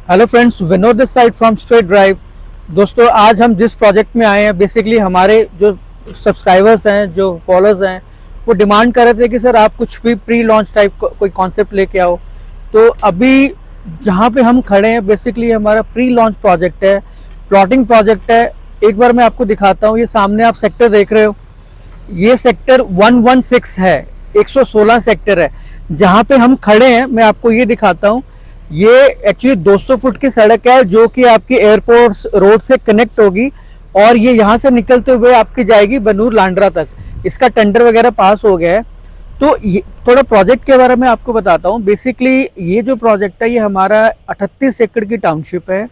Hello friends, Vinod this side from straight drive. दोस्तों, आज हम जिस प्रोजेक्ट में आए हैं, बेसिकली हमारे जो सब्सक्राइबर्स हैं, जो फॉलोअर्स हैं, वो डिमांड कर रहे थे कि सर आप कुछ भी प्री लॉन्च टाइप कोई कॉन्सेप्ट लेके आओ। तो अभी जहाँ पे हम खड़े हैं, बेसिकली हमारा प्री लॉन्च प्रोजेक्ट है, प्लॉटिंग प्रोजेक्ट है। एक बार मैं आपको दिखाता हूँ। ये सामने आप सेक्टर देख रहे हो, ये सेक्टर 116 है, 116 सेक्टर है जहाँ पे हम खड़े हैं। मैं आपको ये दिखाता हूँ। ये एक्चुअली 200 फुट की सड़क है जो कि आपकी एयरपोर्ट रोड से कनेक्ट होगी और ये यहाँ से निकलते हुए आपकी जाएगी बनूर लांड्रा तक। इसका टेंडर वगैरह पास हो गया है। तो ये थोड़ा प्रोजेक्ट के बारे में आपको बताता हूँ। बेसिकली ये जो प्रोजेक्ट है, ये हमारा 38 एकड़ की टाउनशिप है।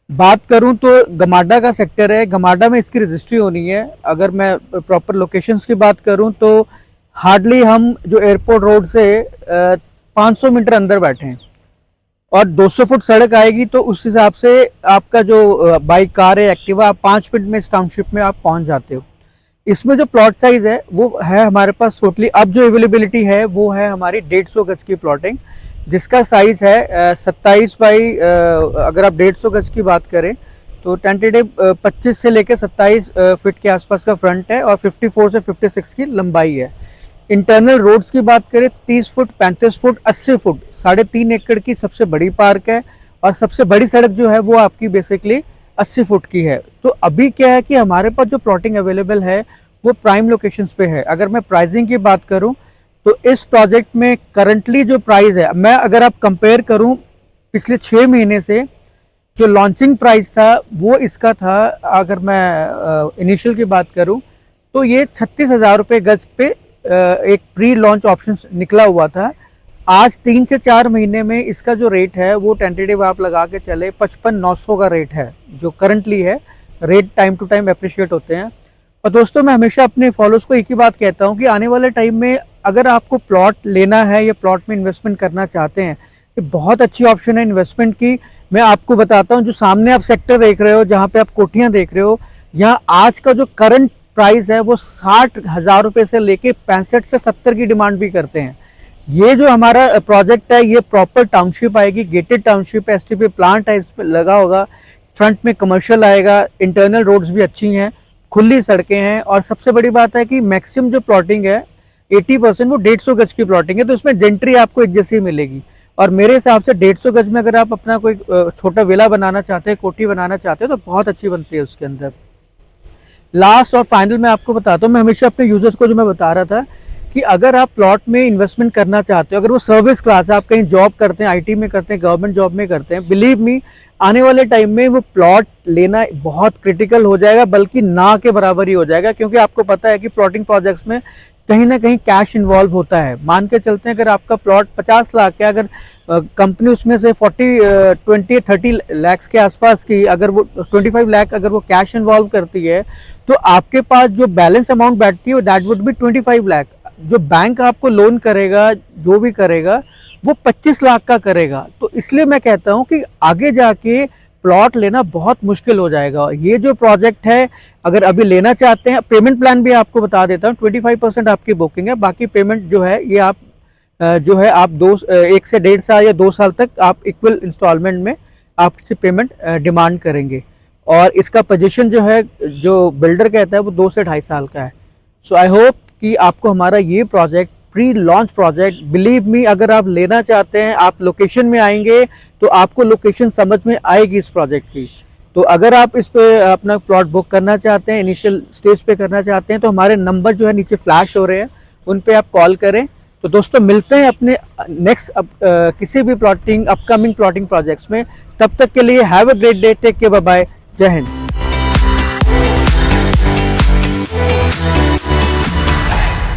बात करूं तो गमाडा का सेक्टर है, गमाडा में इसकी रजिस्ट्री होनी है। अगर मैं प्रॉपर लोकेशंस की बात करूं तो हार्डली हम जो एयरपोर्ट रोड से 500 मीटर अंदर बैठे हैं और 200 फुट सड़क आएगी, तो उस हिसाब से आपका जो बाइक, कार है, एक्टिवा, आप 5 मिनट में इस टाउनशिप में आप पहुंच जाते हो। इसमें जो प्लॉट साइज है वो है हमारे पास टोटली, अब जो अवेलेबिलिटी है वो है हमारी 150 गज की प्लॉटिंग, जिसका साइज है 27 बाई, अगर आप 150 गज की बात करें तो टेंटेटिव 25 से लेकर 27 फीट के आसपास का फ्रंट है और 54 से 56 की लंबाई है। इंटरनल रोड्स की बात करें 30 फुट, 35 फुट, 80 फुट, 3.5 एकड़ की सबसे बड़ी पार्क है और सबसे बड़ी सड़क जो है वो आपकी बेसिकली 80 फुट की है। तो अभी क्या है कि हमारे पास जो प्लॉटिंग अवेलेबल है वो प्राइम लोकेशंस पे है। अगर मैं प्राइसिंग की बात करूं तो इस प्रोजेक्ट में करंटली जो प्राइस है, मैं अगर आप कंपेयर करूं पिछले 6 महीने से, जो लॉन्चिंग प्राइस था वो इसका था, अगर मैं इनिशियल की बात करूं तो ये 36,000 रुपये गज पे एक प्री लॉन्च ऑप्शन निकला हुआ था। आज 3 से 4 महीने में इसका जो रेट है वो टेंटेटिव आप लगा के चले 55,900 का रेट है, जो करंटली है। Rate time to time appreciate होते हैं। और दोस्तों, मैं हमेशा अपने फॉलोअर्स को एक ही बात कहता हूँ कि आने वाले टाइम में अगर आपको प्लॉट लेना है या प्लॉट में इन्वेस्टमेंट करना चाहते हैं, ये बहुत अच्छी ऑप्शन है इन्वेस्टमेंट की। मैं आपको बताता हूँ, जो सामने आप सेक्टर देख रहे हो, जहाँ पे आप कोठियाँ देख रहे हो, यहाँ आज का जो करंट प्राइस है वो 60,000 रुपये से लेके 65 से 70 की डिमांड भी करते हैं। ये जो हमारा प्रोजेक्ट है ये प्रॉपर टाउनशिप आएगी, गेटेड टाउनशिप है, एसटीपी प्लांट है, इस पर लगा होगा, फ्रंट में कमर्शियल आएगा, इंटरनल रोड्स भी अच्छी हैं, खुली सड़कें हैं और सबसे बड़ी बात है कि मैक्सिमम जो प्लॉटिंग है 80% वो 150 गज की प्लॉटिंग है। तो इसमें जेंट्री आपको एक जैसी मिलेगी और मेरे हिसाब से 150 गज में अगर आप अपना कोई छोटा विला बनाना चाहते हैं, कोठी बनाना चाहते हैं, तो बहुत अच्छी बनती है उसके अंदर। लास्ट और फाइनल मैं आपको बताता हूँ, मैं हमेशा अपने यूजर्स को जो मैं बता रहा था कि अगर आप प्लॉट में इन्वेस्टमेंट करना चाहते हो, अगर वो सर्विस क्लास है, आप कहीं जॉब करते हैं, आईटी में करते हैं, गवर्नमेंट जॉब में करते हैं, बिलीव मी आने वाले टाइम में वो प्लॉट लेना बहुत क्रिटिकल हो जाएगा, बल्कि ना के बराबर ही हो जाएगा। क्योंकि आपको पता है कि प्लॉटिंग प्रोजेक्ट्स में कहीं ना कहीं कैश इन्वॉल्व होता है। मान के चलते हैं अगर आपका प्लॉट 50 लाख है, अगर कंपनी उसमें से 20-30 लैक्स के आसपास की, अगर वो 25 लाख अगर वो कैश इन्वॉल्व करती है, तो आपके पास जो बैलेंस अमाउंट बैठती है दैट वुड बी 25 लाख। जो बैंक आपको लोन करेगा, जो भी करेगा, वो 25 लाख का करेगा। तो इसलिए मैं कहता हूं कि आगे जाके प्लॉट लेना बहुत मुश्किल हो जाएगा। ये जो प्रोजेक्ट है, अगर अभी लेना चाहते हैं, पेमेंट प्लान भी आपको बता देता हूँ, 25% आपकी बुकिंग है, बाकी पेमेंट जो है ये आप जो है आप 1 से 1.5 साल या 2 साल तक आप इक्वल इंस्टॉलमेंट में आपसे पेमेंट डिमांड करेंगे। और इसका पोजीशन जो है, जो बिल्डर कहता है, वो 2 से 2.5 साल का है। सो आई होप कि आपको हमारा ये project, pre launch project, believe me अगर आप लेना चाहते हैं, आप लोकेशन में आएंगे तो आपको लोकेशन समझ में आएगी इस प्रोजेक्ट की। तो अगर आप इस पे अपना प्लॉट बुक करना चाहते हैं, इनिशियल स्टेज पे करना चाहते हैं, तो हमारे नंबर जो है नीचे फ्लैश हो रहे हैं, उन पे आप कॉल करें। तो दोस्तों, मिलते हैं अपने नेक्स्ट किसी भी अपकमिंग प्लॉटिंग प्रोजेक्ट्स में। तब तक के लिए have a great day, take care, bye bye, जय हिंद।